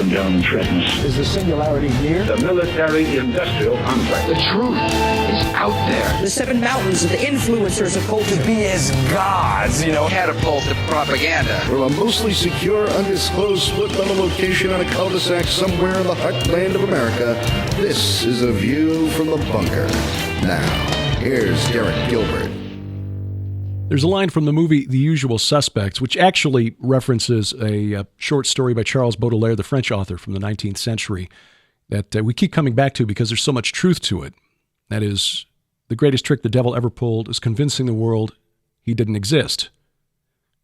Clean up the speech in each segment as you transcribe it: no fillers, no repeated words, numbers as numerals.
and gentlemen, threatens. Is the singularity near? The military-industrial complex. The truth is out there. The seven mountains of the influencers of culture. To be as gods, Catapult to propaganda. From a mostly secure, undisclosed split-level location on a cul-de-sac somewhere in the heartland of America, this is A View from the Bunker. Now, here's Derek Gilbert. There's a line from the movie The Usual Suspects, which actually references a short story by Charles Baudelaire, the French author from the 19th century, that we keep coming back to because there's so much truth to it. That is, the greatest trick the devil ever pulled is convincing the world he didn't exist.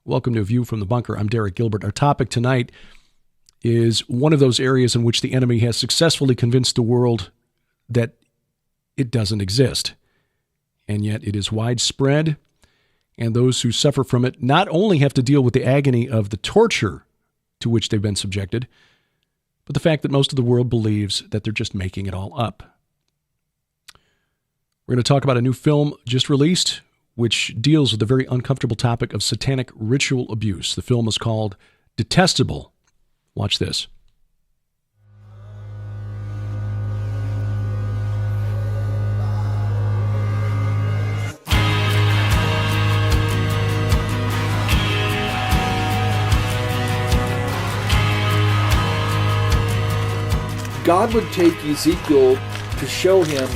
Welcome to A View from the Bunker. I'm Derek Gilbert. Our topic tonight is one of those areas in which the enemy has successfully convinced the world that it doesn't exist. And yet it is widespread. And those who suffer from it not only have to deal with the agony of the torture to which they've been subjected, but the fact that most of the world believes that they're just making it all up. We're going to talk about a new film just released, which deals with the very uncomfortable topic of satanic ritual abuse. The film is called Detestable. Watch this. God would take Ezekiel to show him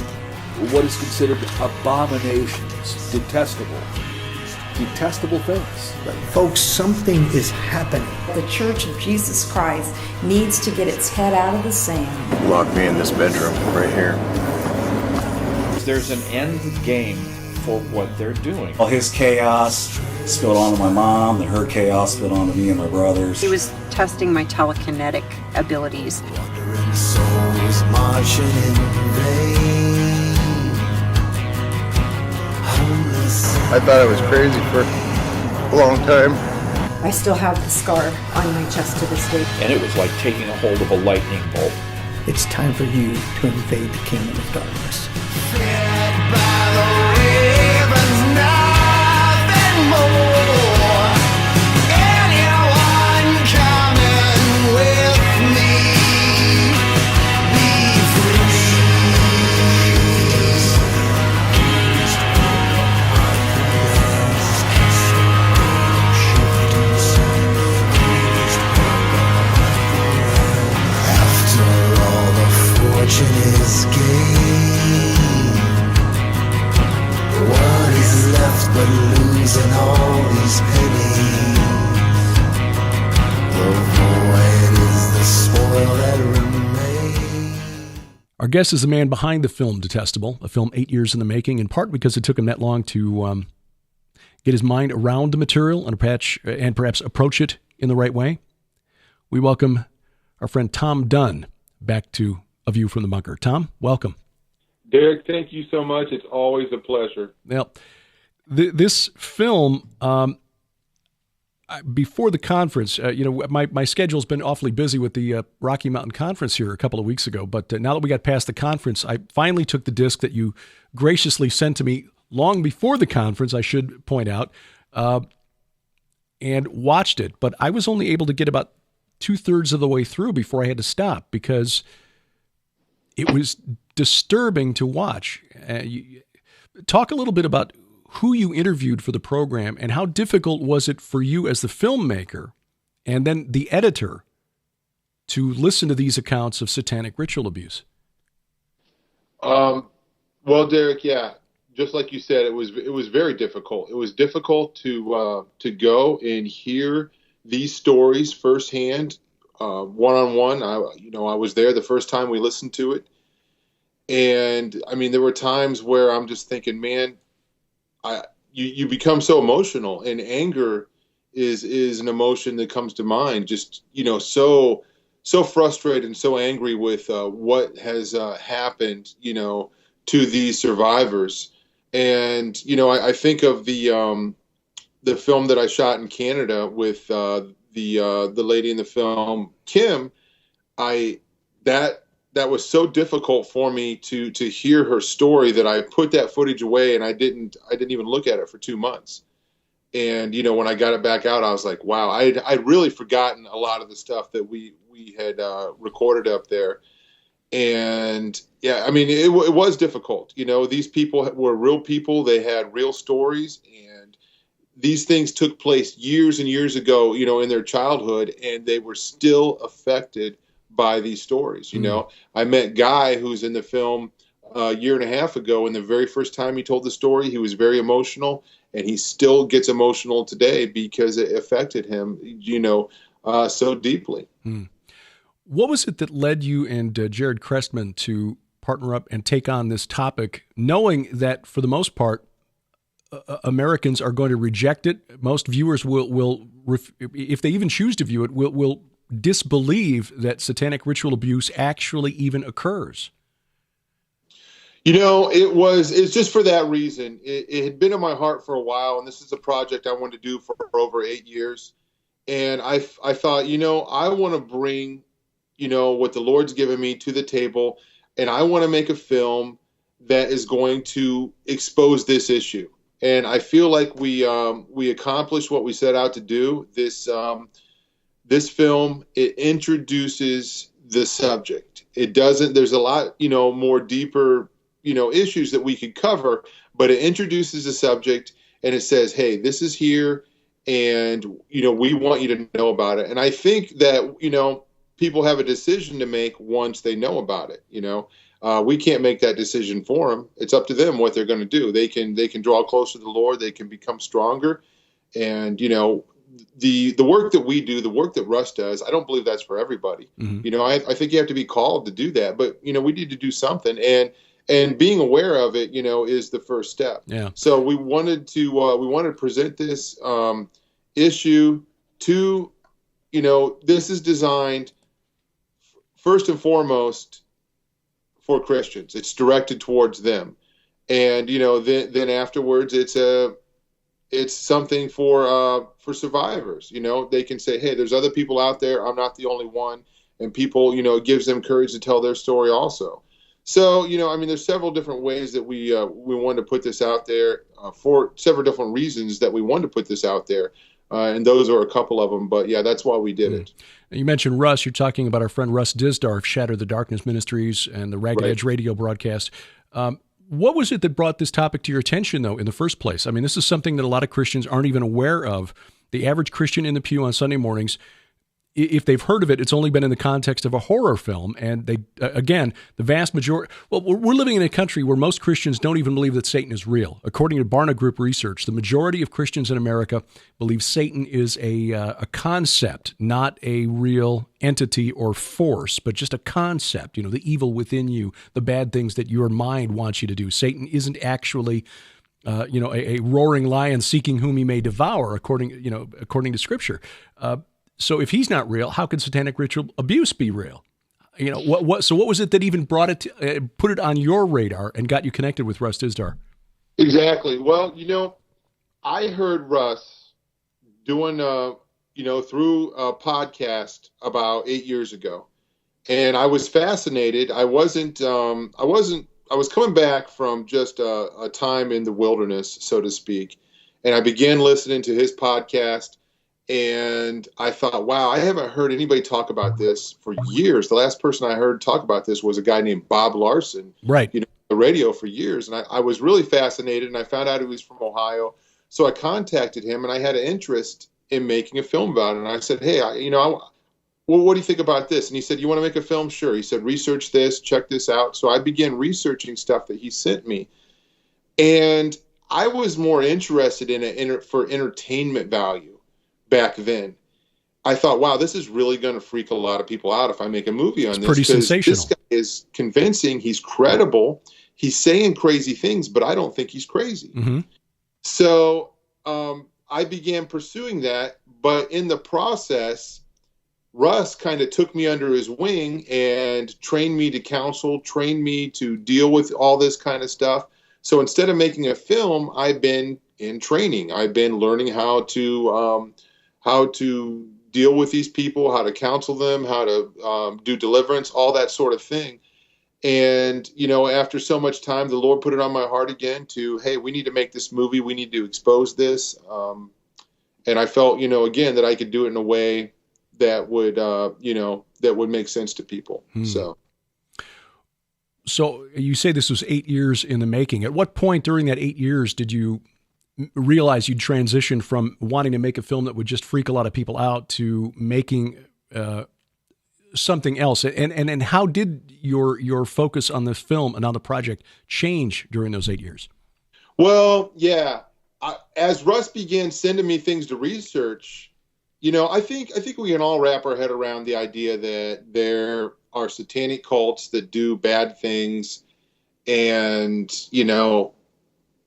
what is considered abominations, detestable things. But folks, something is happening. The Church of Jesus Christ needs to get its head out of the sand. Lock me in this bedroom right here. There's an end game for what they're doing. All his chaos spilled onto my mom, and her chaos spilled onto me and my brothers. He was testing my telekinetic abilities. Wandering souls marching in vain. I thought I was crazy for a long time. I still have the scar on my chest to this day. And it was like taking a hold of a lightning bolt. It's time for you to invade the kingdom of darkness. Fed by the ravens, nothing more. Anyone coming with me, be free. After all the fortune is gained, what is left but losing all these pennies? The void is the spoil that remains. Our guest is the man behind the film Detestable, a film 8 years in the making, in part because it took him that long to get his mind around the material and perhaps approach it in the right way. We welcome our friend Tom Dunn back to A View from the Bunker. Tom, welcome. Derek, thank you so much. It's always a pleasure. Well, this film, before the conference, my schedule's been awfully busy with the Rocky Mountain Conference here a couple of weeks ago. But now that we got past the conference, I finally took the disc that you graciously sent to me long before the conference, I should point out, and watched it. But I was only able to get about 2/3 of the way through before I had to stop because it was disturbing to watch. Talk a little bit about who you interviewed for the program and how difficult was it for you as the filmmaker and then the editor to listen to these accounts of satanic ritual abuse? Well, Derek, yeah, just like you said, it was very difficult. It was difficult to go and hear these stories firsthand, one-on-one. I was there the first time we listened to it. And I mean, there were times where I'm just thinking, man, you become so emotional, and anger is an emotion that comes to mind. Just, so frustrated and so angry with what has happened, to these survivors. And, I think of the film that I shot in Canada with the lady in the film, Kim. That was so difficult for me to hear her story that I put that footage away, and I didn't even look at it for 2 months. And, when I got it back out, I was like, wow, I'd really forgotten a lot of the stuff that we had recorded up there. And yeah, I mean, it was difficult. These people were real people. They had real stories, and these things took place years and years ago, in their childhood, and they were still affected by these stories. I met Guy, who's in the film a year and a half ago, and the very first time he told the story, he was very emotional, and he still gets emotional today because it affected him, so deeply. What was it that led you and Jared Crestman to partner up and take on this topic, knowing that for the most part, Americans are going to reject it? Most viewers will, if they even choose to view it, will disbelieve that satanic ritual abuse actually even occurs. It's just for that reason. It had been in my heart for a while, and this is a project I wanted to do for over 8 years. And I thought, I want to bring, what the Lord's given me to the table, and I want to make a film that is going to expose this issue. And I feel like we accomplished what we set out to do. This film, it introduces the subject. It doesn't. There's a lot, more deeper, issues that we could cover, but it introduces the subject and it says, hey, this is here, and we want you to know about it. And I think that people have a decision to make once they know about it. We can't make that decision for them. It's up to them what they're going to do. They can draw closer to the Lord. They can become stronger. And, the work that we do, the work that Russ does, I don't believe that's for everybody. Mm-hmm. I think you have to be called to do that, but, we need to do something. And being aware of it, is the first step. Yeah. So we wanted to present this issue to, this is designed first and foremost for Christians. It's directed towards them. And, then afterwards it's something for survivors. They can say, hey, there's other people out there. I'm not the only one. And people, it gives them courage to tell their story also. So, there's several different ways that we wanted to put this out there for several different reasons that we wanted to put this out there. And those are a couple of them. But, yeah, that's why we did it. You mentioned Russ. You're talking about our friend Russ Disdar of Shatter the Darkness Ministries and the Ragged Edge radio broadcast. What was it that brought this topic to your attention, though, in the first place? This is something that a lot of Christians aren't even aware of. The average Christian in the pew on Sunday mornings, if they've heard of it, it's only been in the context of a horror film. And they, again, the vast majority, we're living in a country where most Christians don't even believe that Satan is real. According to Barna Group research, the majority of Christians in America believe Satan is a concept, not a real entity or force, but just a concept, the evil within you, the bad things that your mind wants you to do. Satan isn't actually a roaring lion seeking whom he may devour, according to Scripture. So if he's not real, how can satanic ritual abuse be real? So what was it that even brought it, put it on your radar and got you connected with Russ Disdar? Exactly. Well, I heard Russ doing, through a podcast about 8 years ago, and I was fascinated. I was coming back from just a time in the wilderness, so to speak, and I began listening to his podcast. And I thought, wow, I haven't heard anybody talk about this for years. The last person I heard talk about this was a guy named Bob Larson, right? The radio for years. And I was really fascinated, and I found out he was from Ohio. So I contacted him, and I had an interest in making a film about it. And I said, hey, well, what do you think about this? And he said, you want to make a film? Sure. He said, research this, check this out. So I began researching stuff that he sent me. And I was more interested in it for entertainment value. Back then, I thought, wow, this is really going to freak a lot of people out if I make a movie on this. Pretty sensational. This guy is convincing. He's credible. He's saying crazy things, but I don't think he's crazy. Mm-hmm. So I began pursuing that. But in the process, Russ kind of took me under his wing and trained me to counsel, trained me to deal with all this kind of stuff. So instead of making a film, I've been in training. I've been learning how to deal with these people, how to counsel them, how to do deliverance, all that sort of thing. And, after so much time, the Lord put it on my heart again to, hey, we need to make this movie. We need to expose this. And I felt, again, that I could do it in a way that would, that would make sense to people. So you say this was 8 years in the making. At what point during that 8 years did you realize you'd transition from wanting to make a film that would just freak a lot of people out to making something else? And how did your focus on this film and on the project change during those 8 years? Well, yeah. As Russ began sending me things to research, I think we can all wrap our head around the idea that there are satanic cults that do bad things, and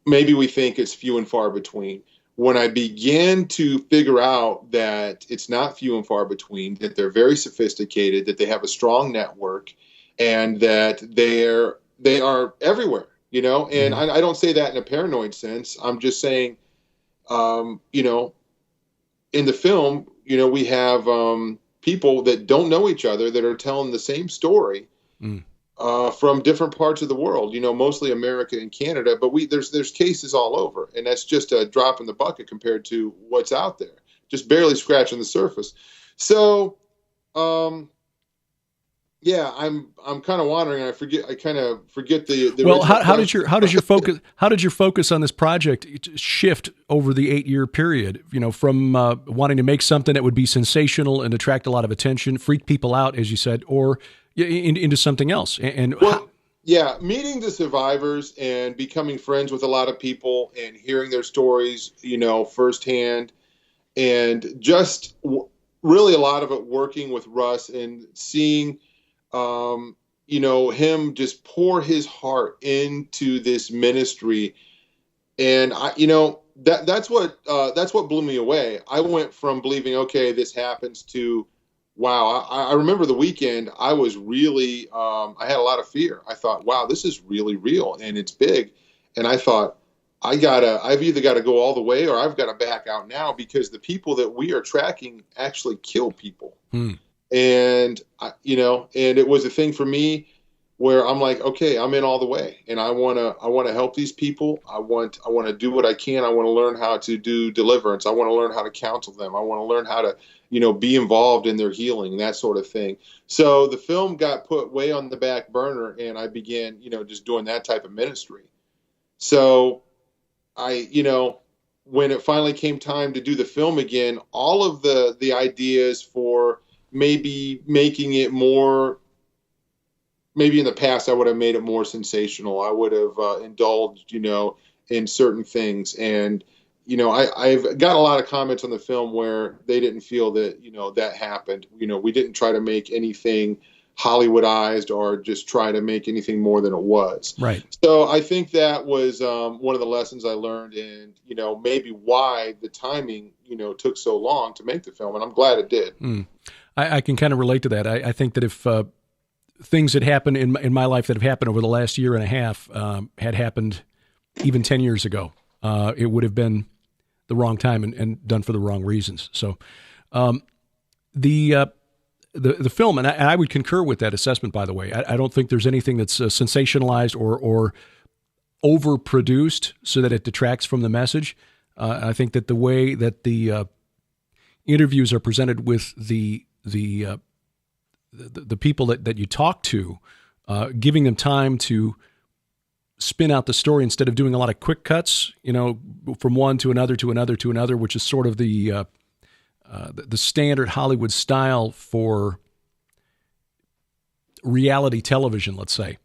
maybe we think it's few and far between. When I began to figure out that it's not few and far between, that they're very sophisticated, that they have a strong network, and that they are everywhere. And I don't say that in a paranoid sense. I'm just saying, in the film, we have people that don't know each other that are telling the same story from different parts of the world, mostly America and Canada. But there's cases all over, and that's just a drop in the bucket compared to what's out there, just barely scratching the surface. So, yeah, I'm kind of wandering. I kind of forget the well. How did your focus on this project shift over the 8 year period? From wanting to make something that would be sensational and attract a lot of attention, freak people out, as you said, or into something else. Yeah, meeting the survivors and becoming friends with a lot of people and hearing their stories, firsthand, and just really a lot of it working with Russ and seeing. Him just pour his heart into this ministry. And that's what blew me away. I went from believing, okay, this happens, to, wow. I remember the weekend I was really, I had a lot of fear. I thought, wow, this is really real and it's big. And I thought, I've either got to go all the way or I've got to back out now, because the people that we are tracking actually kill people. And, and it was a thing for me where I'm like, okay, I'm in all the way, and I want to help these people. I want to do what I can. I want to learn how to do deliverance. I want to learn how to counsel them. I want to learn how to, be involved in their healing, that sort of thing. So the film got put way on the back burner, and I began, just doing that type of ministry. So when it finally came time to do the film again, all of the ideas for maybe making it more, maybe in the past I would have made it more sensational. I would have indulged, in certain things. And, I've got a lot of comments on the film where they didn't feel that, that happened. We didn't try to make anything Hollywoodized or just try to make anything more than it was. Right. So I think that was one of the lessons I learned, and, maybe why the timing, took so long to make the film. And I'm glad it did. I can kind of relate to that. I think that if things that happened in my life that have happened over the last year and a half had happened even 10 years ago, it would have been the wrong time and done for the wrong reasons. So the film, and I would concur with that assessment, by the way. I don't think there's anything that's sensationalized or overproduced so that it detracts from the message. I think that the way that the interviews are presented with the people that you talk to, giving them time to spin out the story instead of doing a lot of quick cuts, from one to another to another to another, which is sort of the standard Hollywood style for reality television, let's say.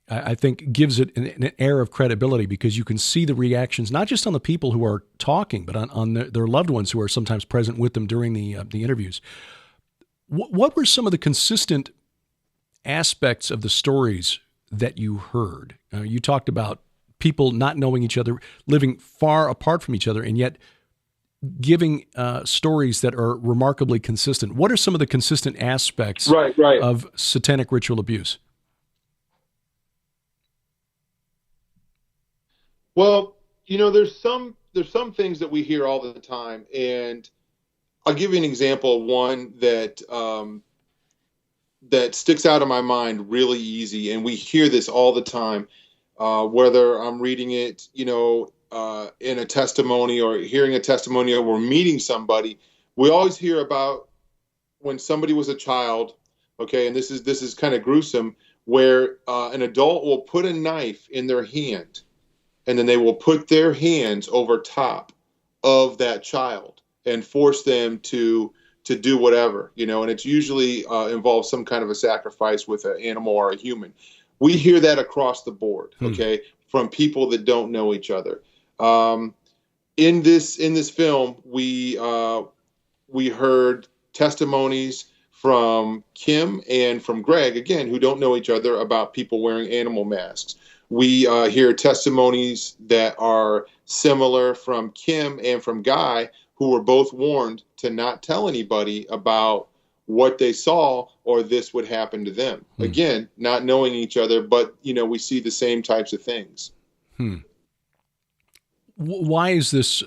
I think gives it an air of credibility, because you can see the reactions, not just on the people who are talking, but on their loved ones who are sometimes present with them during the interviews. What were some of the consistent aspects of the stories that you heard? You talked about people not knowing each other, living far apart from each other, and yet giving stories that are remarkably consistent. What are some of the consistent aspects of satanic ritual abuse? Well, there's some things that we hear all the time, and I'll give you an example of one that that sticks out in my mind really easy, and we hear this all the time, whether I'm reading it, in a testimony or hearing a testimony or we're meeting somebody, we always hear about when somebody was a child, okay, and this is kind of gruesome, where an adult will put a knife in their hand, and then they will put their hands over top of that child and force them to do whatever, and it's usually involves some kind of a sacrifice with an animal or a human. We hear that across the board, okay, from people that don't know each other. In this film, we heard testimonies from Kim and from Greg, again, who don't know each other, about people wearing animal masks. We hear testimonies that are similar from Kim and from Guy, who were both warned to not tell anybody about what they saw or this would happen to them. Again, not knowing each other, but, we see the same types of things. Why is this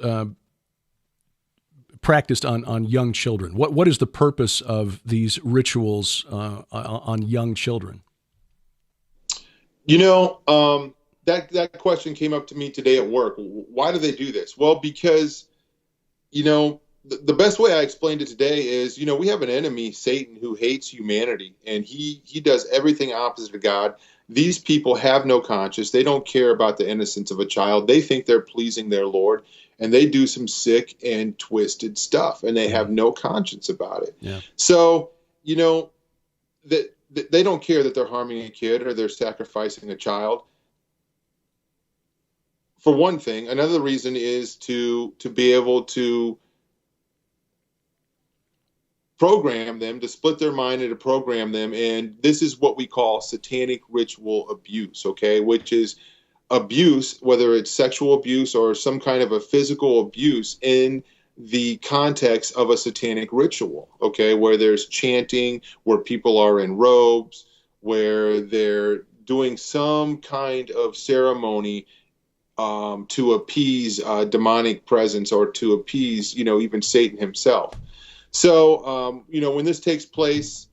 practiced on young children? What is the purpose of these rituals on young children? That question came up to me today at work. Why do they do this? Well, because, the best way I explained it today is, we have an enemy, Satan, who hates humanity, and he does everything opposite of God. These people have no conscience. They don't care about the innocence of a child. They think they're pleasing their Lord, and they do some sick and twisted stuff, and they have no conscience about it. Yeah. So, that they don't care that they're harming a kid or they're sacrificing a child. For one thing, another reason is to be able to program them, to split their mind and to program them. And this is what we call satanic ritual abuse, okay, which is abuse, whether it's sexual abuse or some kind of a physical abuse in the context of a satanic ritual, okay, where there's chanting, where people are in robes, where they're doing some kind of ceremony to appease demonic presence or to appease, even Satan himself. So, when this takes place,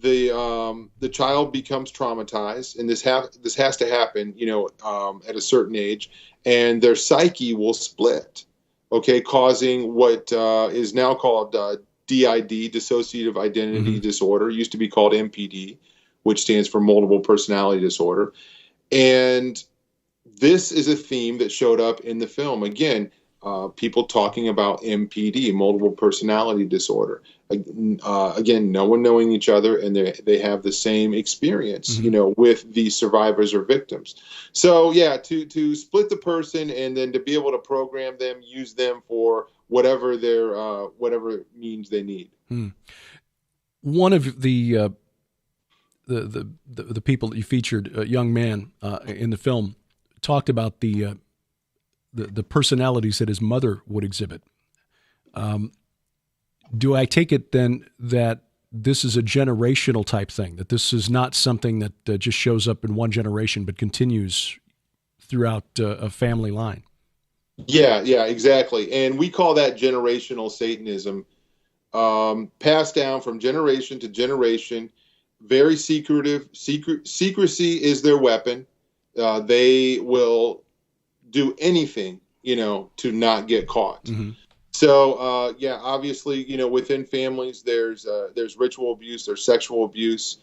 the child becomes traumatized, and this has to happen, at a certain age, and their psyche will split, okay, causing what is now called DID, dissociative identity disorder, used to be called MPD, which stands for multiple personality disorder. And this is a theme that showed up in the film. Again, people talking about MPD, multiple personality disorder. Again, no one knowing each other, and they have the same experience, with the survivors or victims. So, yeah, to split the person and then to be able to program them, use them for whatever means they need. One of the people that you featured, a young man in the film, talked about the personalities that his mother would exhibit. Do I take it then that this is a generational type thing, that this is not something that just shows up in one generation but continues throughout a family line? Yeah, exactly. And we call that generational Satanism, passed down from generation to generation, very secretive. Secrecy is their weapon. They will do anything, to not get caught. So, obviously, within families, there's ritual abuse, there's sexual abuse,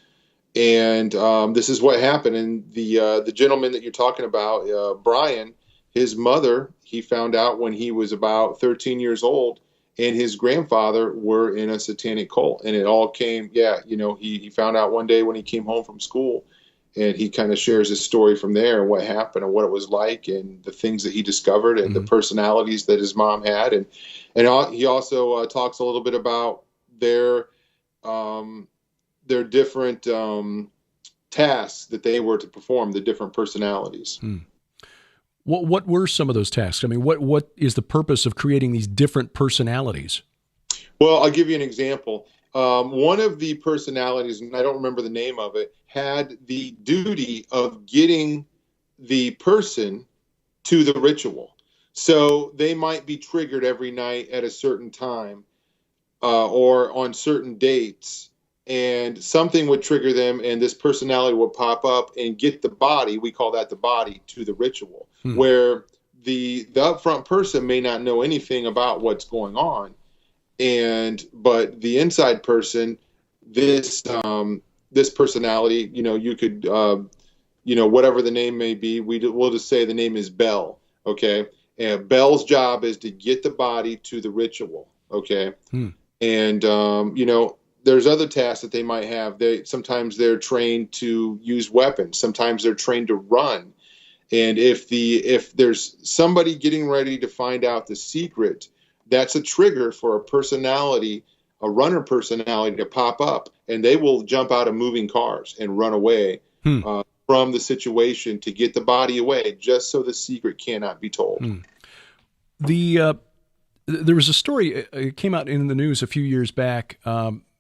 and this is what happened. And the gentleman that you're talking about, Brian, his mother, he found out when he was about 13 years old, and his grandfather were in a satanic cult, and it all came, he found out one day when he came home from school. And he kind of shares his story from there and what happened and what it was like and the things that he discovered and the personalities that his mom had. And he also talks a little bit about their different tasks that they were to perform, the different personalities. What were some of those tasks? I mean, what is the purpose of creating these different personalities? Well, I'll give you an example. One of the personalities, and I don't remember the name of it, had the duty of getting the person to the ritual. So they might be triggered every night at a certain time or on certain dates, and something would trigger them, and this personality would pop up and get the body, we call that the body, to the ritual, where the upfront person may not know anything about what's going on, but the inside person, this personality, you could, whatever the name may be, we'll just say the name is Bell. Okay. And Bell's job is to get the body to the ritual. Okay. And, there's other tasks that they might have. Sometimes they're trained to use weapons. Sometimes they're trained to run. And if there's somebody getting ready to find out the secret, that's a trigger for a runner personality to pop up, and they will jump out of moving cars and run away from the situation to get the body away, just so the secret cannot be told. There was a story, it came out in the news a few years back,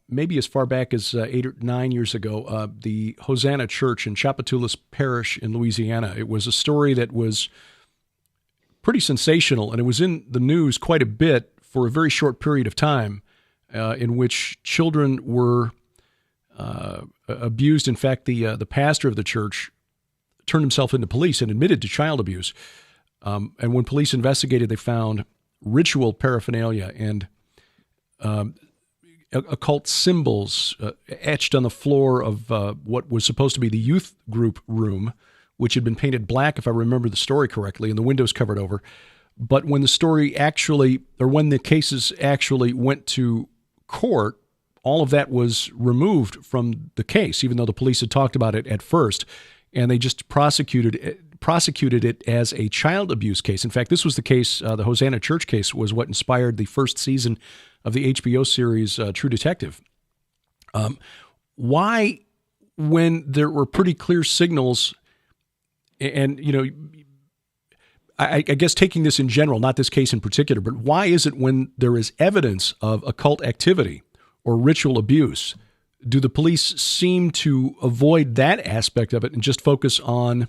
maybe as far back as 8 or 9 years ago, the Hosanna Church in Chapatoulas Parish in Louisiana. It was a story that was pretty sensational, and it was in the news quite a bit for a very short period of time, in which children were abused. In fact, the pastor of the church turned himself into police and admitted to child abuse. And when police investigated, they found ritual paraphernalia and occult symbols etched on the floor of what was supposed to be the youth group room, which had been painted black, if I remember the story correctly, and the windows covered over. But when when the cases actually went to court, all of that was removed from the case, even though the police had talked about it at first, and they just prosecuted it as a child abuse case. In fact, this was the case, the Hosanna Church case was what inspired the first season of the HBO series True Detective. Why, when there were pretty clear signals, and I guess taking this in general, not this case in particular, but why is it when there is evidence of occult activity or ritual abuse, do the police seem to avoid that aspect of it and just focus on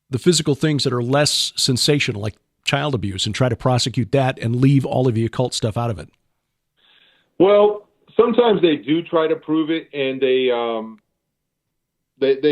the physical things that are less sensational, like child abuse, and try to prosecute that and leave all of the occult stuff out of it? Well, sometimes they do try to prove it, and they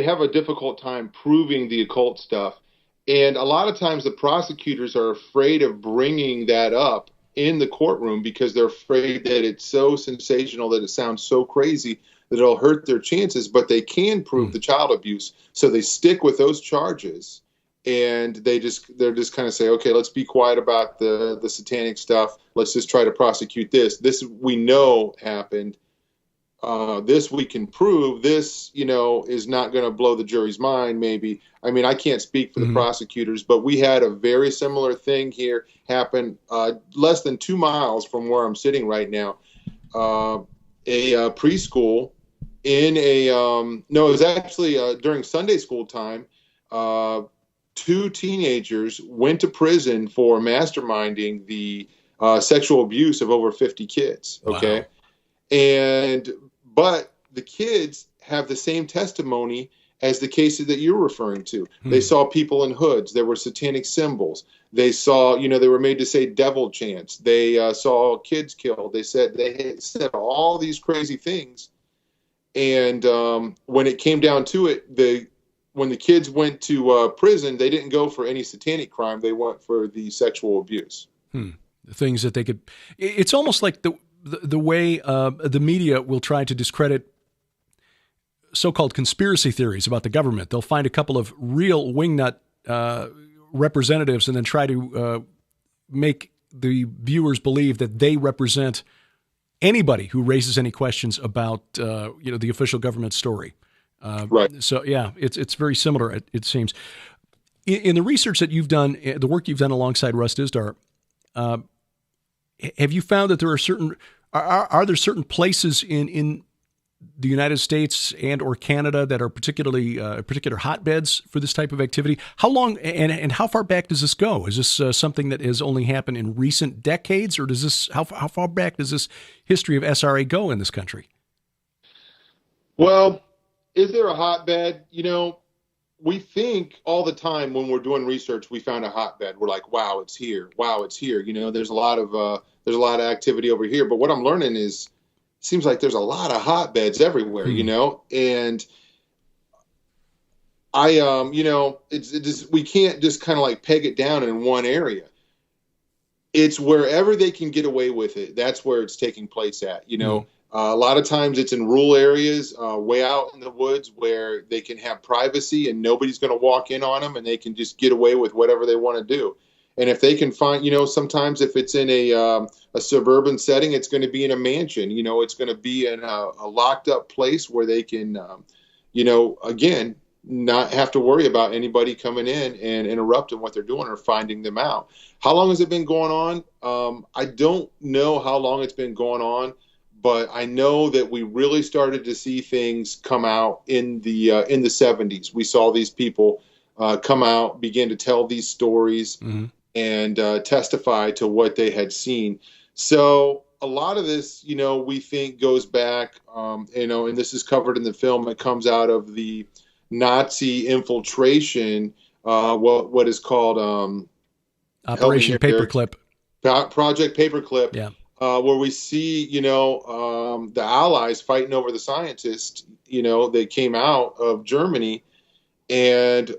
have a difficult time proving the occult stuff. And a lot of times the prosecutors are afraid of bringing that up in the courtroom because they're afraid that it's so sensational, that it sounds so crazy that it'll hurt their chances, but they can prove the child abuse. So they stick with those charges, and they're just kind of say, okay, let's be quiet about the satanic stuff. Let's just try to prosecute this. This we know happened. This we can prove. This, is not going to blow the jury's mind, maybe. I mean, I can't speak for the prosecutors, but we had a very similar thing here happen less than 2 miles from where I'm sitting right now. A preschool in it was actually during Sunday school time. 2 teenagers went to prison for masterminding the sexual abuse of over 50 kids. Okay. Wow. But the kids have the same testimony as the cases that you're referring to. They saw people in hoods. There were satanic symbols. They saw, they were made to say devil chants. They saw kids killed. They said all these crazy things. And when it came down to it, when the kids went to prison, they didn't go for any satanic crime. They went for the sexual abuse. The things that they could. It's almost like the way the media will try to discredit so-called conspiracy theories about the government. They'll find a couple of real wingnut representatives and then try to make the viewers believe that they represent anybody who raises any questions about the official government story. Right. So yeah, it's very similar. It seems. In the research that you've done, the work you've done alongside Russ Dizdar, have you found that there are there certain places in the United States and or Canada that are particular hotbeds for this type of activity? How long and how far back does this go? Is this something that has only happened in recent decades, or does this how far back does this history of SRA go in this country? Well, is there a hotbed? We think all the time when we're doing research, we found a hotbed. We're like, wow, it's here. Wow, it's here. There's a lot of activity over here. But what I'm learning is, it seems like there's a lot of hotbeds everywhere, and we can't just kind of like peg it down in one area. It's wherever they can get away with it. That's where it's taking place at. A lot of times it's in rural areas, way out in the woods, where they can have privacy and nobody's going to walk in on them, and they can just get away with whatever they want to do. And if they can find, sometimes if it's in a suburban setting, it's going to be in a mansion. It's going to be in a locked up place where they can, again, not have to worry about anybody coming in and interrupting what they're doing or finding them out. How long has it been going on? I don't know how long it's been going on, but I know that we really started to see things come out in the 70s. We saw these people come out, begin to tell these stories. Mm-hmm. And testify to what they had seen. So a lot of this, we think goes back, and this is covered in the film. It comes out of the Nazi infiltration, what is called Operation Paperclip. Project Paperclip. Yeah. Where we see, the Allies fighting over the scientists, they came out of Germany. And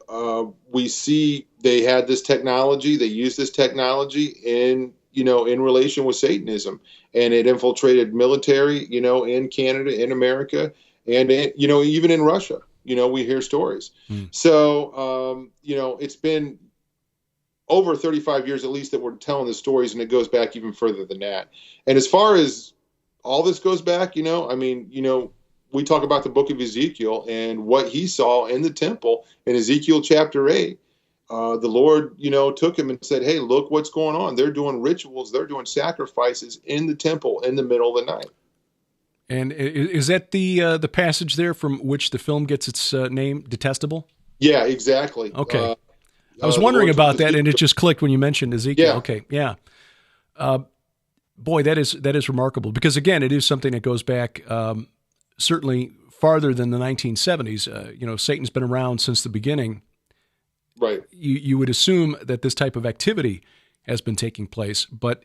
we see they had this technology. They used this technology in relation with Satanism, and it infiltrated military, in Canada, in America, and even in Russia. We hear stories. So it's been over 35 years at least that we're telling the stories, and it goes back even further than that. And as far as all this goes back, we talk about the book of Ezekiel and what he saw in the temple in Ezekiel chapter 8. The Lord, took him and said, hey, look what's going on. They're doing rituals. They're doing sacrifices in the temple in the middle of the night. And is that the passage there from which the film gets its name, Detestable? Yeah, exactly. Okay. I was wondering about that, and it just clicked when you mentioned Ezekiel. Yeah. Okay, yeah. Boy, that is remarkable, because, again, it is something that goes back certainly farther than the 1970s. Satan's been around since the beginning. Right. You would assume that this type of activity has been taking place, but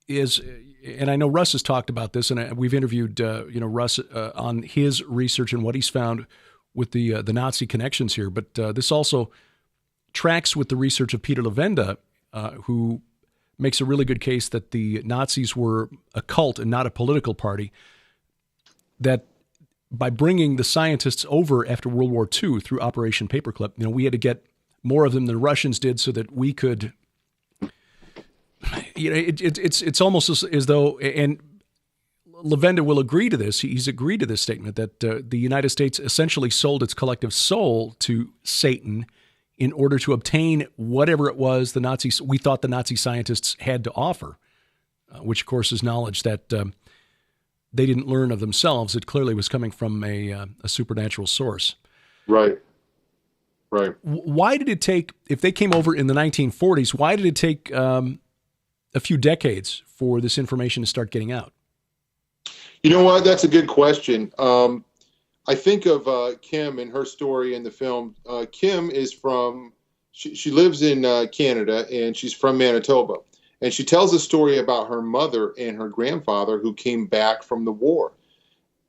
and I know Russ has talked about this, and we've interviewed Russ on his research and what he's found with the Nazi connections here. But this also tracks with the research of Peter Levenda, who makes a really good case that the Nazis were a cult and not a political party. That by bringing the scientists over after World War II through Operation Paperclip, we had to get more of them than the Russians did, so that we could. It's almost as though, and Levenda will agree to this. He's agreed to this statement that the United States essentially sold its collective soul to Satan in order to obtain whatever it was we thought the Nazi scientists had to offer, which of course is knowledge that they didn't learn of themselves. It clearly was coming from a supernatural source. Right. Right. Why did it take, if they came over in the 1940s, why did it take a few decades for this information to start getting out? You know what? That's a good question. I think of Kim and her story in the film. Kim is she lives in Canada, and she's from Manitoba. And she tells a story about her mother and her grandfather who came back from the war.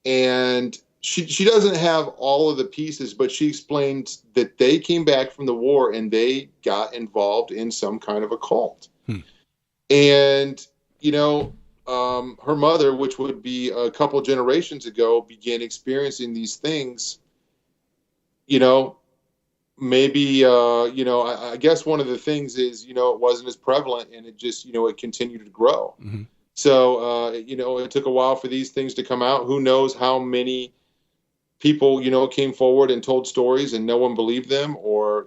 And she doesn't have all of the pieces, but she explains that they came back from the war and they got involved in some kind of a cult. And, her mother, which would be a couple generations ago, began experiencing these things, maybe, I guess one of the things is, it wasn't as prevalent, and it just, it continued to grow. Mm-hmm. So, it took a while for these things to come out. Who knows how many people, came forward and told stories and no one believed them, or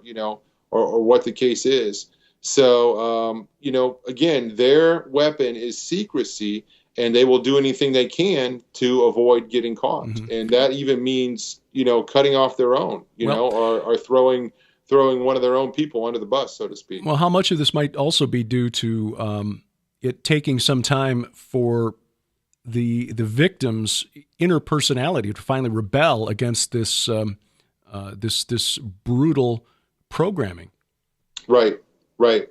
what the case is. So, again, their weapon is secrecy, and they will do anything they can to avoid getting caught. Mm-hmm. And that even means, cutting off their own, or throwing one of their own people under the bus, so to speak. Well, how much of this might also be due to it taking some time for the victim's inner personality to finally rebel against this this brutal programming? Right. Right.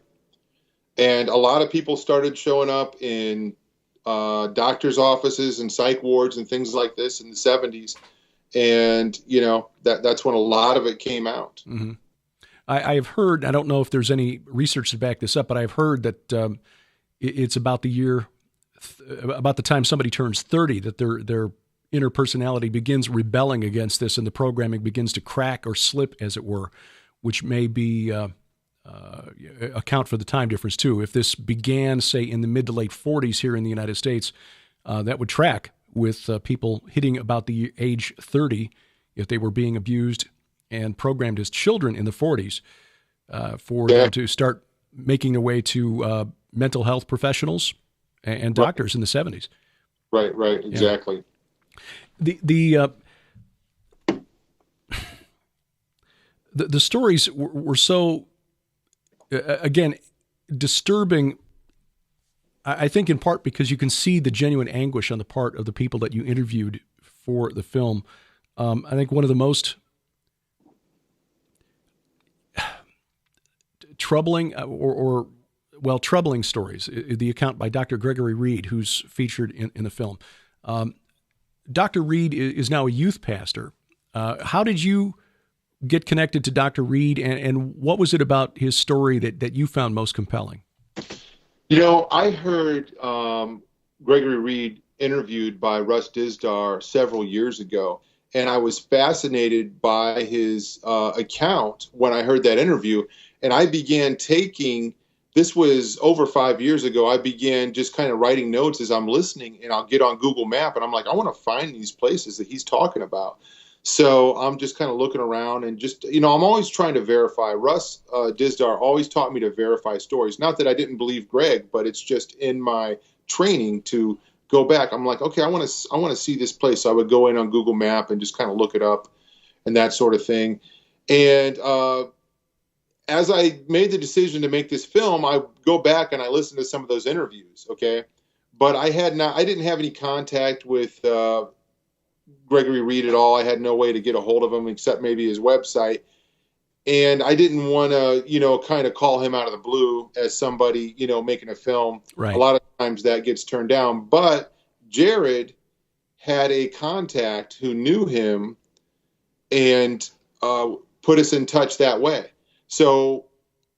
And a lot of people started showing up in doctors' offices and psych wards and things like this in the 70s. And, that's when a lot of it came out. Mm-hmm. I have heard, I don't know if there's any research to back this up, but I've heard that it's about about the time somebody turns 30 that their inner personality begins rebelling against this, and the programming begins to crack or slip, as it were, which may be account for the time difference too. If this began, say, in the mid to late 40s here in the United States, that would track with people hitting about the age 30 if they were being abused and programmed as children in the 40s, for them to start making their way to mental health professionals and doctors in the 70s. Right, exactly. Yeah. The stories were so, again, disturbing, I think in part because you can see the genuine anguish on the part of the people that you interviewed for the film. I think one of the most troubling troubling stories, the account by Dr. Gregory Reed, who's featured in the film. Dr. Reed is now a youth pastor. How did you get connected to Dr. Reed, and what was it about his story that you found most compelling? I heard Gregory Reed interviewed by Russ Dizdar several years ago, and I was fascinated by his account when I heard that interview. And I began this was over 5 years ago, I began just kind of writing notes as I'm listening, and I'll get on Google Map, and I'm like, I want to find these places that he's talking about. So I'm just kind of looking around and just, I'm always trying to verify. Russ Dizdar always taught me to verify stories. Not that I didn't believe Greg, but it's just in my training to go back. I'm like, okay, I want to see this place. So I would go in on Google Map and just kind of look it up and that sort of thing. And as I made the decision to make this film, I go back and I listen to some of those interviews. Okay. But I didn't have any contact with Gregory Reed at all. I had no way to get a hold of him except maybe his website. And I didn't want to, kind of call him out of the blue as somebody, making a film. Right. A lot of times that gets turned down. But Jared had a contact who knew him and put us in touch that way. So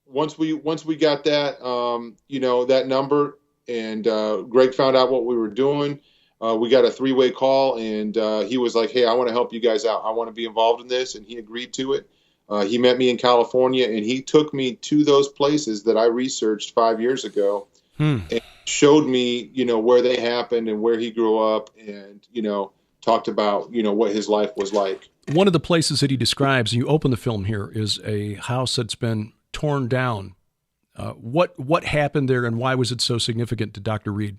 once we got that, that number, and Greg found out what we were doing, we got a three-way call, and he was like, hey, I want to help you guys out. I want to be involved in this. And he agreed to it. He met me in California, and he took me to those places that I researched 5 years ago and showed me, where they happened and where he grew up, and, talked about, what his life was like. One of the places that he describes, and you open the film here, is a house that's been torn down. What happened there, and why was it so significant to Dr. Reed?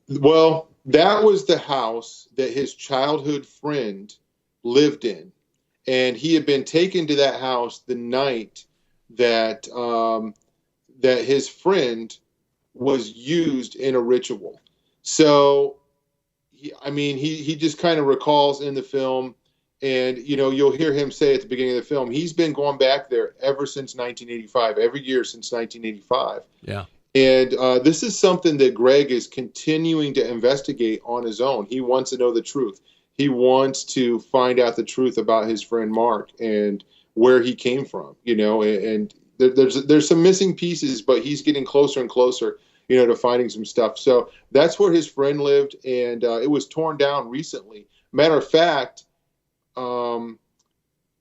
Well, that was the house that his childhood friend lived in. And he had been taken to that house the night that that his friend was used in a ritual. So, he just kind of recalls in the film, and, you'll hear him say at the beginning of the film, he's been going back there ever since 1985, every year since 1985. Yeah. And this is something that Greg is continuing to investigate on his own. He wants to know the truth. He wants to find out the truth about his friend Mark and where he came from, and there's some missing pieces, but he's getting closer and closer, to finding some stuff. So that's where his friend lived, and it was torn down recently. Matter of fact,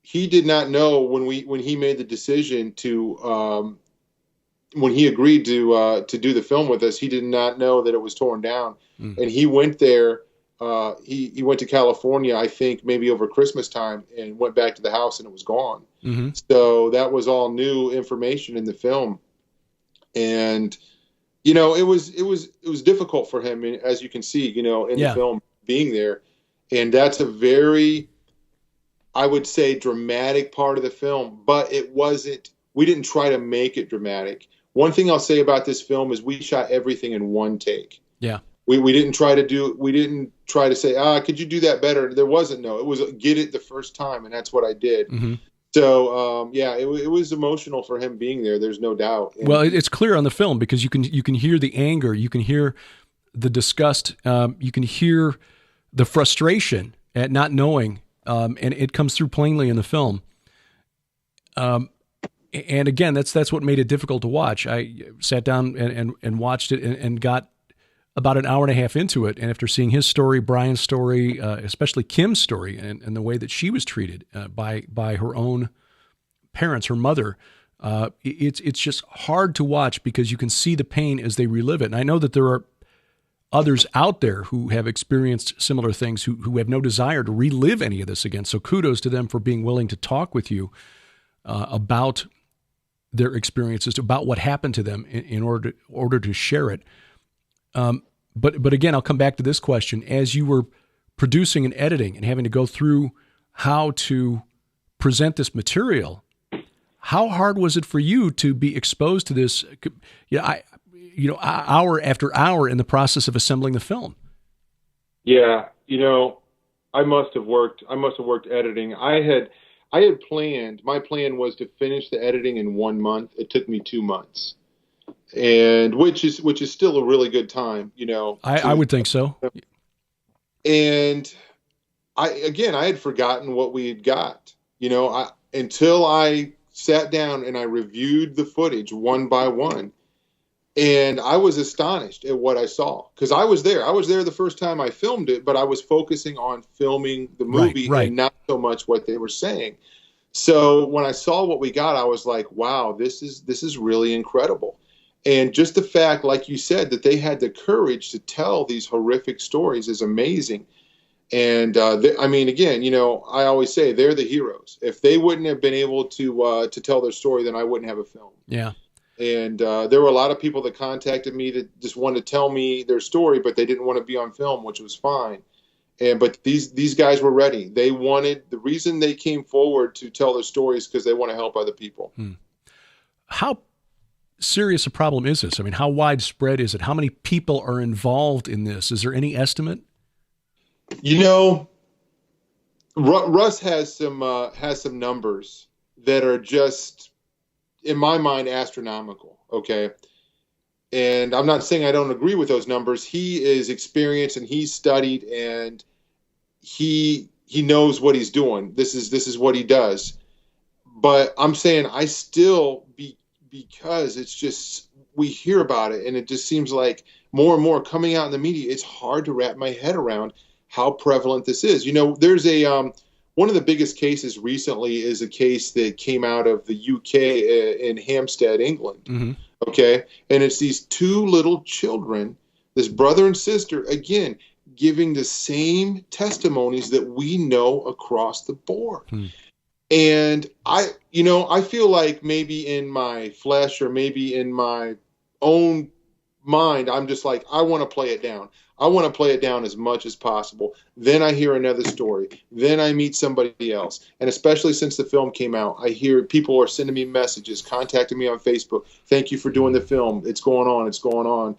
he did not know when he made the decision to, when he agreed to do the film with us, he did not know that it was torn down. And he went there. He went to California, I think maybe over Christmas time, and went back to the house, and it was gone. Mm-hmm. So that was all new information in the film. And, it was difficult for him, as you can see, in the film, being there. And that's a very, I would say, dramatic part of the film, but we didn't try to make it dramatic. One thing I'll say about this film is we shot everything in one take. Yeah. We didn't try to say, could you do that better? There wasn't, it was get it the first time. And that's what I did. Mm-hmm. So, it was emotional for him being there. There's no doubt. And, well, it's clear on the film because you can hear the anger, you can hear the disgust, you can hear the frustration at not knowing and it comes through plainly in the film. And again, that's what made it difficult to watch. I sat down and watched it and got about an hour and a half into it. And after seeing his story, Brian's story, especially Kim's story, and the way that she was treated by her own parents, her mother, it's just hard to watch because you can see the pain as they relive it. And I know that there are others out there who have experienced similar things who have no desire to relive any of this again. So kudos to them for being willing to talk with you about their experiences, about what happened to them in order to share it. But again, I'll come back to this question. As you were producing and editing and having to go through how to present this material, how hard was it for you to be exposed to this, hour after hour in the process of assembling the film? Yeah, I must have worked editing. I had planned, my plan was to finish the editing in 1 month. It took me 2 months. And which is still a really good time, I would think so. And I had forgotten what we had got, until I sat down and I reviewed the footage one by one. And I was astonished at what I saw, because I was there. I was there the first time I filmed it, but I was focusing on filming the movie and not so much what they were saying. So when I saw what we got, I was like, wow, this is really incredible. And just the fact, like you said, that they had the courage to tell these horrific stories is amazing. And again, I always say they're the heroes. If they wouldn't have been able to tell their story, then I wouldn't have a film. Yeah. And there were a lot of people that contacted me that just wanted to tell me their story, but they didn't want to be on film, which was fine. But these guys were ready. They wanted, the reason they came forward to tell their stories because they want to help other people. How serious a problem is this? I mean, how widespread is it? How many people are involved in this? Is there any estimate? Russ has some numbers that are just, in my mind, astronomical. Okay. And I'm not saying I don't agree with those numbers. He is experienced and he's studied and he knows what he's doing. This is what he does. But I'm saying I still because it's just, we hear about it and it just seems like more and more coming out in the media. It's hard to wrap my head around how prevalent this is. There's one of the biggest cases recently is a case that came out of the UK in Hampstead, England. Mm-hmm. Okay. And it's these two little children, this brother and sister, again, giving the same testimonies that we know across the board. And I feel like maybe in my flesh or maybe in my own mind, I'm just like, I want to play it down. I want to play it down as much as possible. Then I hear another story. Then I meet somebody else. And especially since the film came out, I hear people are sending me messages, contacting me on Facebook. Thank you for doing the film. It's going on. It's going on.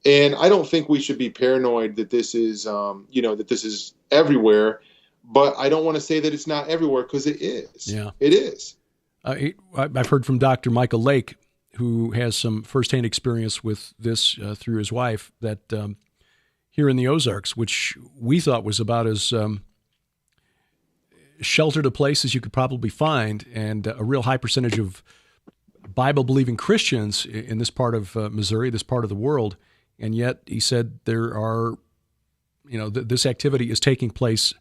And I don't think we should be paranoid that this is, that this is everywhere. But I don't want to say that it's not everywhere because it is. Yeah, it is. I've heard from Dr. Michael Lake, who has some firsthand experience with this through his wife, that here in the Ozarks, which we thought was about as sheltered a place as you could probably find, and a real high percentage of Bible-believing Christians in this part of Missouri, this part of the world, and yet he said there are, this activity is taking place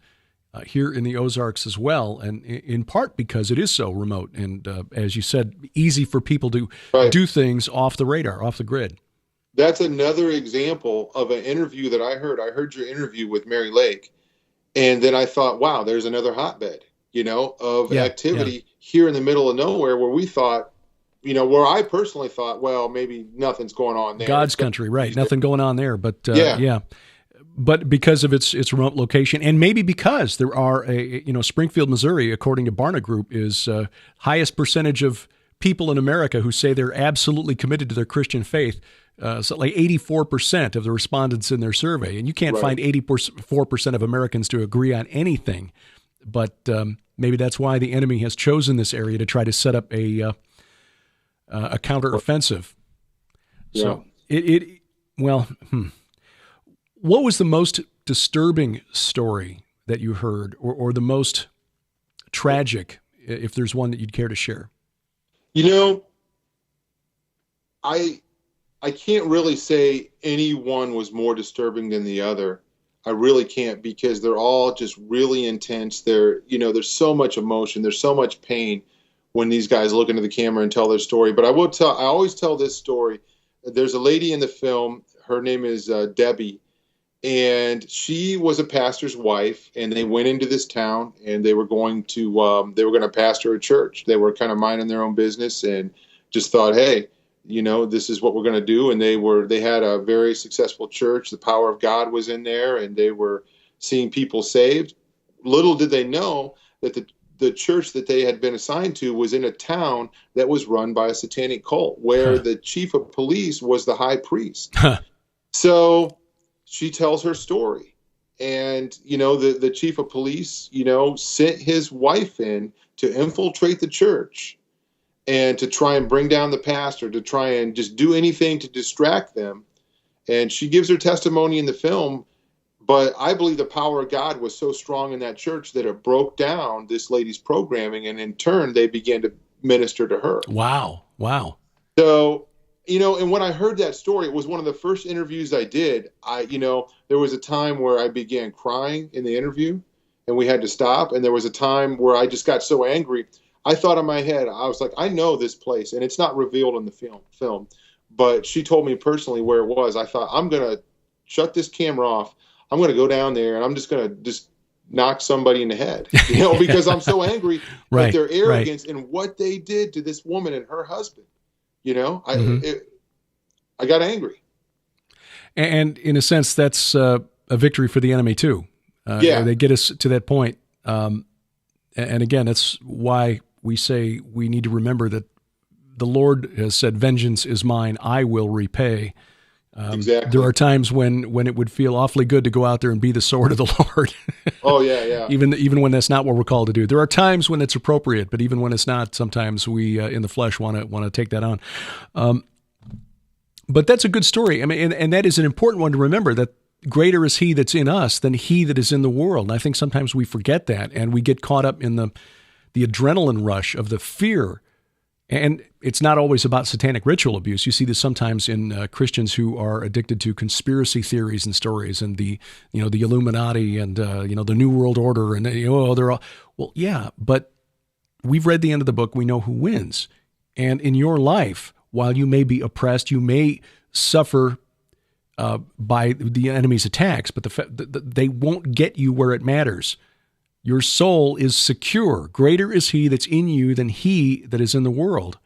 here in the Ozarks as well, and in part because it is so remote and, as you said, easy for people to do things off the radar, off the grid. That's another example of an interview that I heard. I heard your interview with Mary Lake, and then I thought, wow, there's another hotbed, of activity here in the middle of nowhere where we thought, where I personally thought, well, maybe nothing's going on there. God's country, right? Nothing going on there, but yeah. But because of its remote location, and maybe because there are Springfield, Missouri, according to Barna Group, is highest percentage of people in America who say they're absolutely committed to their Christian faith. So like 84% of the respondents in their survey, and you can't find 84% of Americans to agree on anything. But maybe that's why the enemy has chosen this area to try to set up a counteroffensive. So What was the most disturbing story that you heard, or the most tragic, if there's one that you'd care to share? You know, I can't really say any one was more disturbing than the other. I really can't, because they're all just really intense. There's so much emotion. There's so much pain when these guys look into the camera and tell their story. But I always tell this story. There's a lady in the film. Her name is Debbie, and she was a pastor's wife. And they went into this town, and they were going to pastor a church. They were kind of minding their own business and just thought, hey, this is what we're going to do. And they had a very successful church. The power of God was in there, and they were seeing people saved. Little did they know that the church that they had been assigned to was in a town that was run by a satanic cult, where the chief of police was the high priest. So she tells her story. And, the chief of police, sent his wife in to infiltrate the church and to try and bring down the pastor, to try and just do anything to distract them. And she gives her testimony in the film, but I believe the power of God was so strong in that church that it broke down this lady's programming, and in turn, they began to minister to her. Wow. So, and when I heard that story, it was one of the first interviews I did. There was a time where I began crying in the interview, and we had to stop. And there was a time where I just got so angry. I thought in my head, I was like, I know this place, and it's not revealed in the film, but she told me personally where it was. I thought, I'm going to shut this camera off. I'm going to go down there, and I'm just going to knock somebody in the head, because I'm so angry at their arrogance and what they did to this woman and her husband. I got angry. And in a sense, that's a victory for the enemy too. They get us to that point. And again, that's why we say we need to remember that the Lord has said, "Vengeance is mine; I will repay." Exactly. There are times when it would feel awfully good to go out there and be the sword of the Lord. Oh yeah. Even when that's not what we're called to do. There are times when it's appropriate, but even when it's not, sometimes we in the flesh want to take that on. But that's a good story. I mean, and that is an important one to remember, that greater is He that's in us than he that is in the world. And I think sometimes we forget that, and we get caught up in the adrenaline rush of the fear. And it's not always about satanic ritual abuse. You see this sometimes in Christians who are addicted to conspiracy theories and stories, and the Illuminati and the New World Order, and they're all, well, yeah, but we've read the end of the book. We know who wins. And in your life, while you may be oppressed, you may suffer by the enemy's attacks, but they won't get you where it matters. Your soul is secure. Greater is He that's in you than he that is in the world.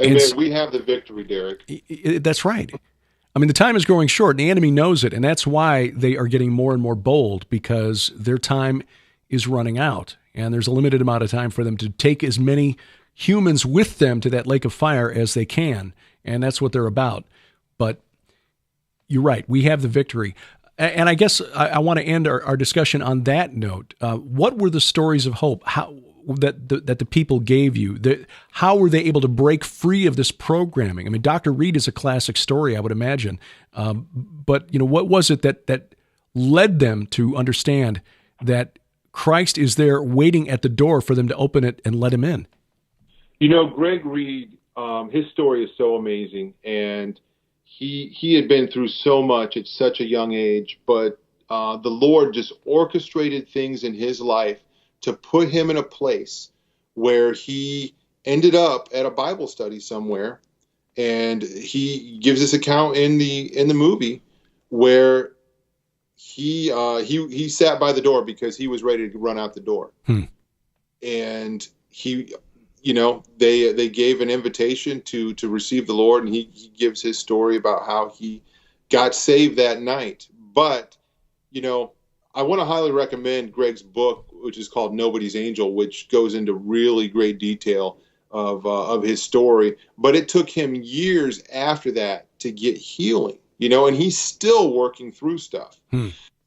Amen. We have the victory, Derek. That's right. I mean, the time is growing short, and the enemy knows it, and that's why they are getting more and more bold, because their time is running out, and there's a limited amount of time for them to take as many humans with them to that lake of fire as they can, and that's what they're about. But you're right. We have the victory. And I guess I want to end our discussion on that note. What were the stories of hope that the people gave you? How were they able to break free of this programming? I mean, Dr. Reed is a classic story, I would imagine. But what was it that led them to understand that Christ is there waiting at the door for them to open it and let Him in? Greg Reed, his story is so amazing, and he had been through so much at such a young age, but the Lord just orchestrated things in his life to put him in a place where he ended up at a Bible study somewhere. And he gives this account in the movie where he sat by the door because he was ready to run out the door. And they gave an invitation to receive the Lord, and he gives his story about how he got saved that night. But, I want to highly recommend Greg's book, which is called Nobody's Angel, which goes into really great detail of his story. But it took him years after that to get healing, and he's still working through stuff.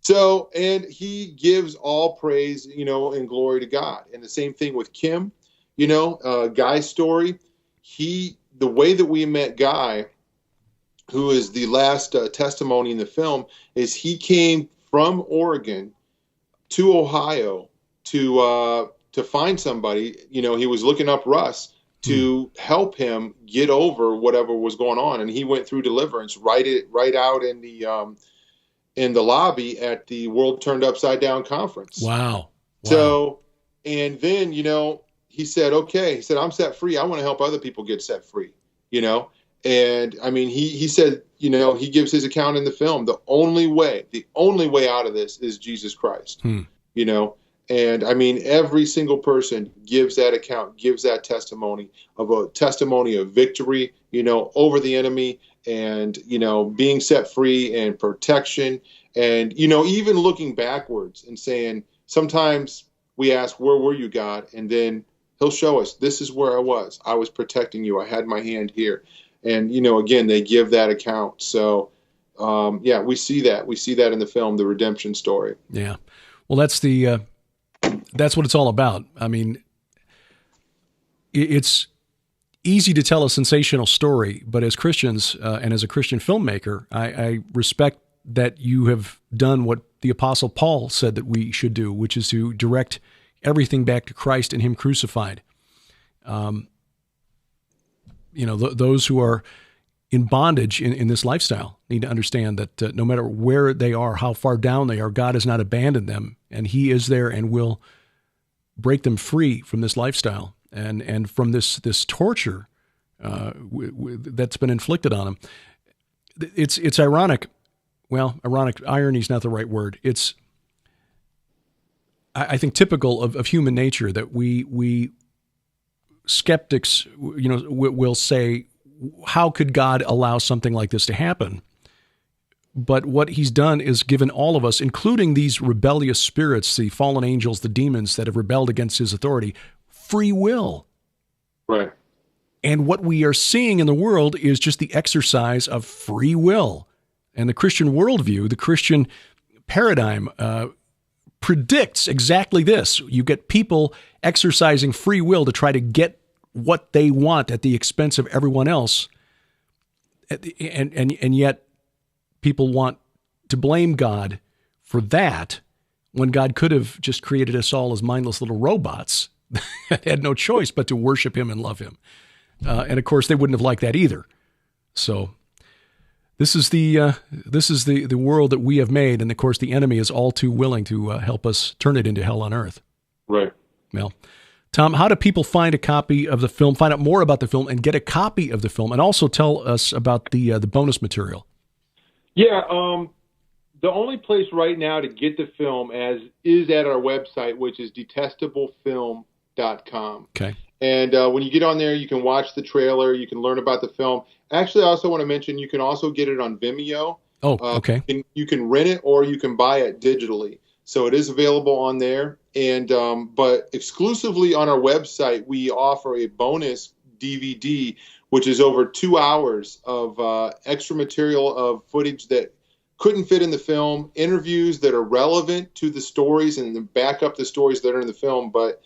So, and he gives all praise, and glory to God. And the same thing with Kim. Guy's story, the way that we met Guy, who is the last testimony in the film, is he came from Oregon to Ohio to find somebody. You know, he was looking up Russ to help him get over whatever was going on, and he went through deliverance right out in the lobby at the World Turned Upside Down conference. Wow. So, and then, you know, he said, okay, he said, I'm set free. I want to help other people get set free, you know? And I mean, he said, you know, he gives his account in the film. The only way out of this is Jesus Christ, you know? And I mean, every single person gives that account, gives that testimony of victory, you know, over the enemy and, you know, being set free and protection. And, you know, even looking backwards and saying, sometimes we ask, where were you, God? And then he'll show us, this is where I was. I was protecting you. I had my hand here. And, you know, again, they give that account. So, yeah, we see that. We see that in the film, the redemption story. Yeah. Well, that's what it's all about. I mean, it's easy to tell a sensational story, but as Christians and as a Christian filmmaker, I respect that you have done what the Apostle Paul said that we should do, which is to direct everything back to Christ and Him crucified. You know, those who are in bondage in this lifestyle need to understand that no matter where they are, how far down they are, God has not abandoned them, and He is there and will break them free from this lifestyle and from this torture that's been inflicted on them. It's ironic. Well, ironic, irony is not the right word. It's, I think, typical of human nature that we skeptics, you know, will say, how could God allow something like this to happen? But what He's done is given all of us, including these rebellious spirits, the fallen angels, the demons that have rebelled against His authority, free will. Right. And what we are seeing in the world is just the exercise of free will. And the Christian worldview, the Christian paradigm, predicts exactly this. You get people exercising free will to try to get what they want at the expense of everyone else. And yet people want to blame God for that when God could have just created us all as mindless little robots that had no choice but to worship Him and love Him. And of course, they wouldn't have liked that either. So this is the world that we have made, and of course, the enemy is all too willing to help us turn it into hell on earth. Right. Well, Tom, how do people find a copy of the film, find out more about the film, and get a copy of the film, and also tell us about the bonus material? Yeah, the only place right now to get the film is at our website, which is detestablefilm.com. Okay. And when you get on there, you can watch the trailer. You can learn about the film. Actually, I also want to mention you can also get it on Vimeo. Oh, okay. You can rent it or you can buy it digitally. So it is available on there. And but exclusively on our website, we offer a bonus DVD, which is over 2 hours of extra material of footage that couldn't fit in the film, interviews that are relevant to the stories and back up the stories that are in the film. But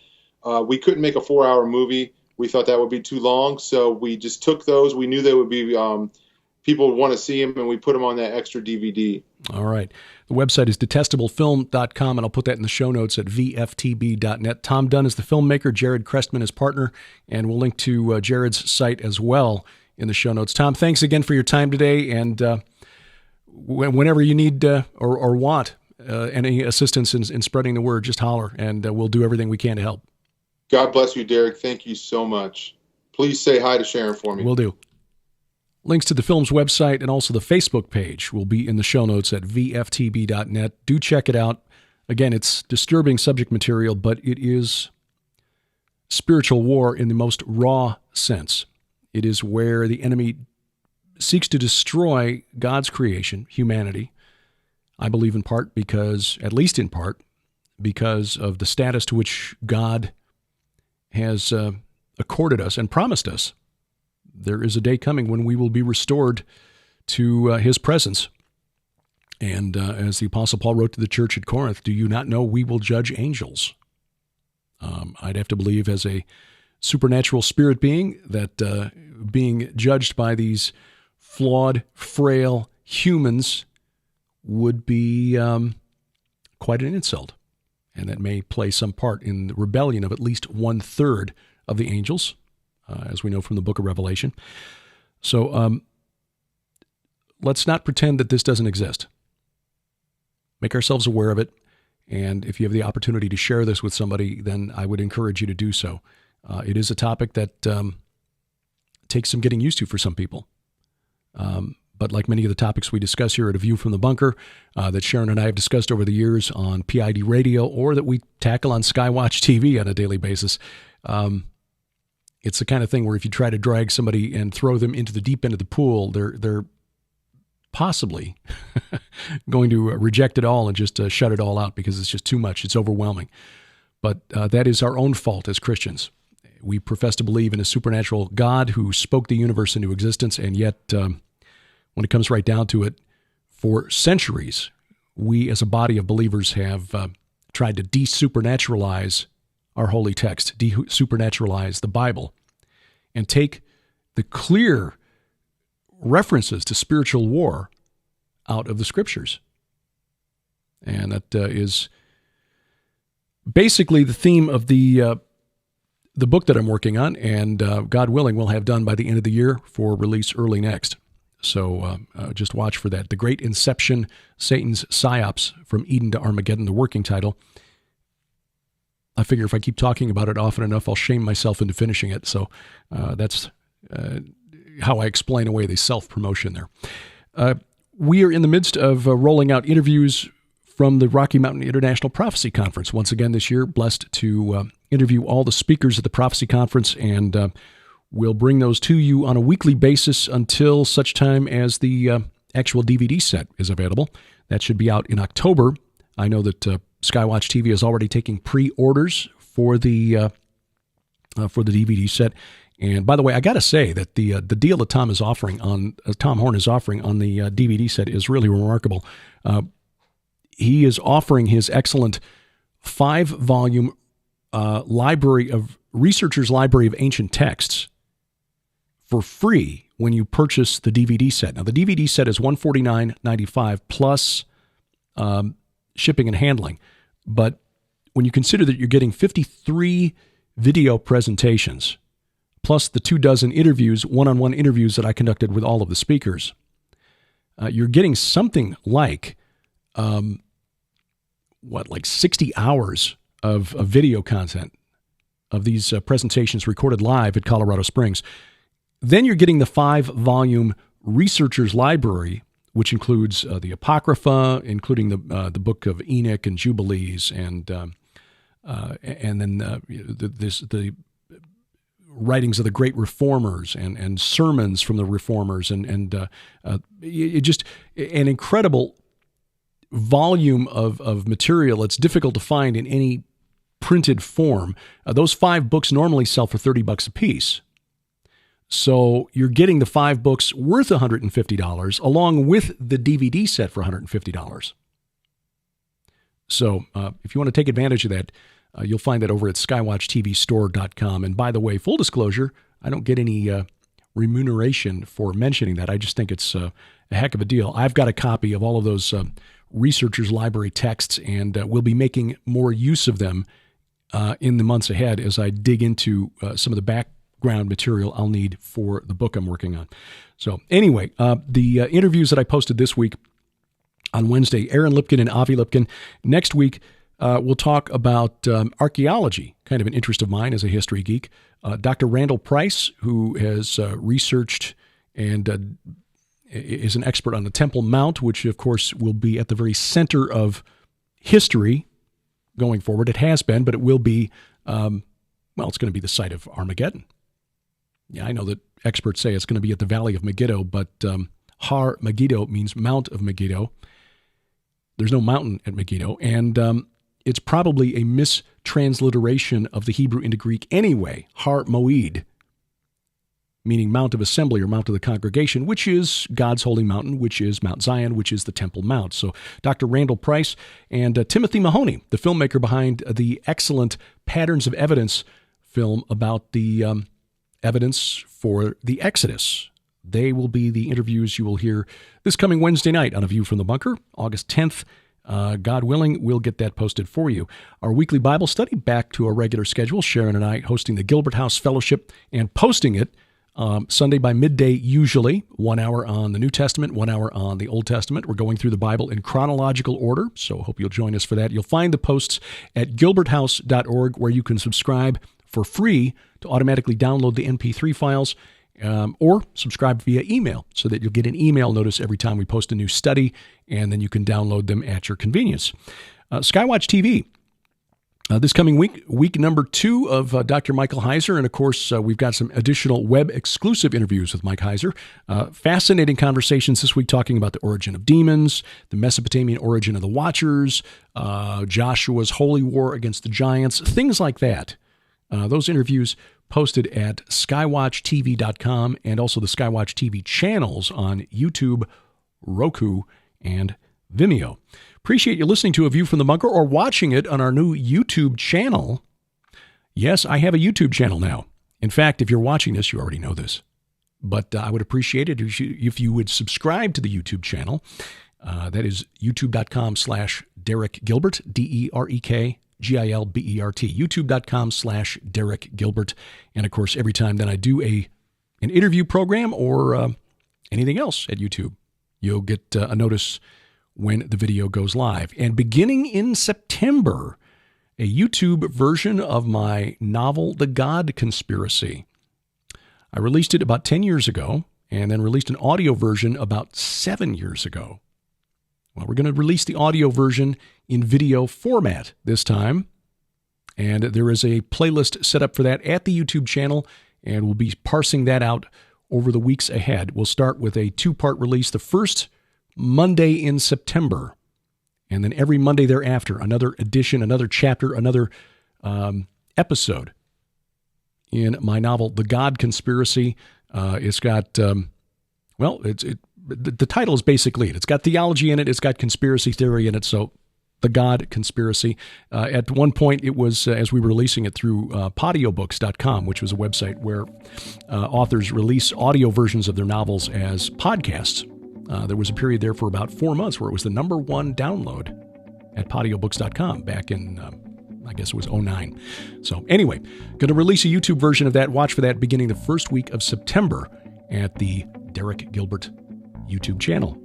we couldn't make a 4-hour movie. We thought that would be too long, so we just took those. We knew they would be people would want to see them, and we put them on that extra DVD. All right. The website is detestablefilm.com, and I'll put that in the show notes at VFTB.net. Tom Dunn is the filmmaker, Jared Crestman is partner, and we'll link to Jared's site as well in the show notes. Tom, thanks again for your time today, and whenever you need or want any assistance in spreading the word, just holler, and we'll do everything we can to help. God bless you, Derek. Thank you so much. Please say hi to Sharon for me. Will do. Links to the film's website and also the Facebook page will be in the show notes at VFTB.net. Do check it out. Again, it's disturbing subject material, but it is spiritual war in the most raw sense. It is where the enemy seeks to destroy God's creation, humanity. I believe in part because, at least in part, because of the status to which God has accorded us and promised us. There is a day coming when we will be restored to His presence. And as the Apostle Paul wrote to the church at Corinth, do you not know we will judge angels? I'd have to believe as a supernatural spirit being that being judged by these flawed, frail humans would be quite an insult. and that may play some part in the rebellion of at least 1/3 of the angels, as we know from the book of Revelation. So let's not pretend that this doesn't exist. Make ourselves aware of it, and if you have the opportunity to share this with somebody, then I would encourage you to do so. It is a topic that takes some getting used to for some people. But like many of the topics we discuss here at A View from the Bunker, that Sharon and I have discussed over the years on PID Radio, or that we tackle on Skywatch TV on a daily basis, it's the kind of thing where if you try to drag somebody and throw them into the deep end of the pool, they're possibly going to reject it all and just shut it all out because it's just too much. It's overwhelming. But that is our own fault as Christians. We profess to believe in a supernatural God who spoke the universe into existence, and yet when it comes right down to it, for centuries, we as a body of believers have tried to de-supernaturalize our holy text, de-supernaturalize the Bible, and take the clear references to spiritual war out of the Scriptures. And that is basically the theme of the book that I'm working on, and God willing, we'll have done by the end of the year for release early next. So just watch for that. The Great Inception, Satan's Psyops from Eden to Armageddon, the working title. I figure if I keep talking about it often enough, I'll shame myself into finishing it. So that's how I explain away the self-promotion there. We are in the midst of rolling out interviews from the Rocky Mountain International Prophecy Conference. Once again this year, blessed to interview all the speakers at the Prophecy Conference, and we'll bring those to you on a weekly basis until such time as the actual DVD set is available. That should be out in October. I know that Skywatch TV is already taking pre-orders for the DVD set. And by the way, I got to say that the deal that Tom Horn is offering on the DVD set is really remarkable. He is offering his excellent 5-volume Researcher's Library of Ancient Texts for free when you purchase the DVD set. Now, the DVD set is $149.95 plus shipping and handling. But when you consider that you're getting 53 video presentations, plus the 24 interviews, one-on-one interviews that I conducted with all of the speakers, you're getting something like, 60 hours of video content of these presentations recorded live at Colorado Springs. Then you're getting the 5-volume Researcher's Library, which includes the Apocrypha, including the Book of Enoch and Jubilees, and then the writings of the great reformers and sermons from the reformers, and just an incredible volume of material. It's difficult to find in any printed form. Those 5 books normally sell for $30 a piece. So you're getting the 5 books worth $150 along with the DVD set for $150. So if you want to take advantage of that, you'll find that over at skywatchtvstore.com. And by the way, full disclosure, I don't get any remuneration for mentioning that. I just think it's a heck of a deal. I've got a copy of all of those Researcher's Library texts, and we'll be making more use of them in the months ahead as I dig into some of the background material I'll need for the book I'm working on. So anyway, the interviews that I posted this week on Wednesday, Aaron Lipkin and Avi Lipkin. Next week, we'll talk about archaeology, kind of an interest of mine as a history geek. Dr. Randall Price, who has researched and is an expert on the Temple Mount, which, of course, will be at the very center of history going forward. It has been, but it will be, it's going to be the site of Armageddon. Yeah, I know that experts say it's going to be at the Valley of Megiddo, but Har Megiddo means Mount of Megiddo. There's no mountain at Megiddo, and it's probably a mistransliteration of the Hebrew into Greek anyway. Har Moed, meaning Mount of Assembly or Mount of the Congregation, which is God's holy mountain, which is Mount Zion, which is the Temple Mount. So Dr. Randall Price and Timothy Mahoney, the filmmaker behind the excellent Patterns of Evidence film about the evidence for the Exodus. They will be the interviews you will hear this coming Wednesday night on A View from the Bunker, August 10th. God willing, we'll get that posted for you. Our weekly Bible study back to a regular schedule. Sharon and I hosting the Gilbert House Fellowship and posting it Sunday by midday usually. 1 hour on the New Testament, 1 hour on the Old Testament. We're going through the Bible in chronological order, so hope you'll join us for that. You'll find the posts at gilberthouse.org where you can subscribe for free to automatically download the MP3 files. Or subscribe via email so that you'll get an email notice every time we post a new study, and then you can download them at your convenience. Skywatch TV. This coming week number 2 of Dr. Michael Heiser, and of course we've got some additional web-exclusive interviews with Mike Heiser. Fascinating conversations this week talking about the origin of demons, the Mesopotamian origin of the Watchers, Joshua's holy war against the giants, things like that. Those interviews posted at skywatchtv.com and also the Skywatch TV channels on YouTube, Roku, and Vimeo. Appreciate you listening to A View from the Bunker or watching it on our new YouTube channel. Yes, I have a YouTube channel now. In fact, if you're watching this, you already know this. But I would appreciate it if you would subscribe to the YouTube channel. That is youtube.com/Derek Gilbert, DEREK Gilbert, youtube.com/Derek Gilbert. And of course, every time that I do an interview program or anything else at YouTube, you'll get a notice when the video goes live. And beginning in September, a YouTube version of my novel, The God Conspiracy. I released it about 10 years ago and then released an audio version about 7 years ago. Well, we're going to release the audio version in video format this time, and there is a playlist set up for that at the YouTube channel, and we'll be parsing that out over the weeks ahead. We'll start with a 2-part release the first Monday in September, and then every Monday thereafter, another edition, another chapter, another episode in my novel, The God Conspiracy. It's got, the title is basically it. It's got theology in it. It's got conspiracy theory in it. So The God Conspiracy. At one point, it was, as we were releasing it through podiobooks.com, which was a website where authors release audio versions of their novels as podcasts. There was a period there for about 4 months where it was the #1 download at podiobooks.com back in, I guess it was 2009. So anyway, going to release a YouTube version of that. Watch for that beginning the first week of September at the Derek Gilbert YouTube channel.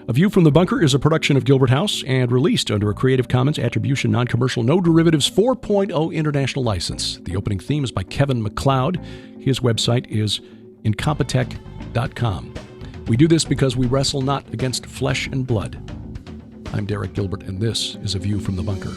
A View from the Bunker is a production of Gilbert House and released under a Creative Commons Attribution Non-Commercial No Derivatives 4.0 International License. The opening theme is by Kevin MacLeod. His website is incompetech.com. We do this because we wrestle not against flesh and blood. I'm Derek Gilbert, and this is A View from the Bunker.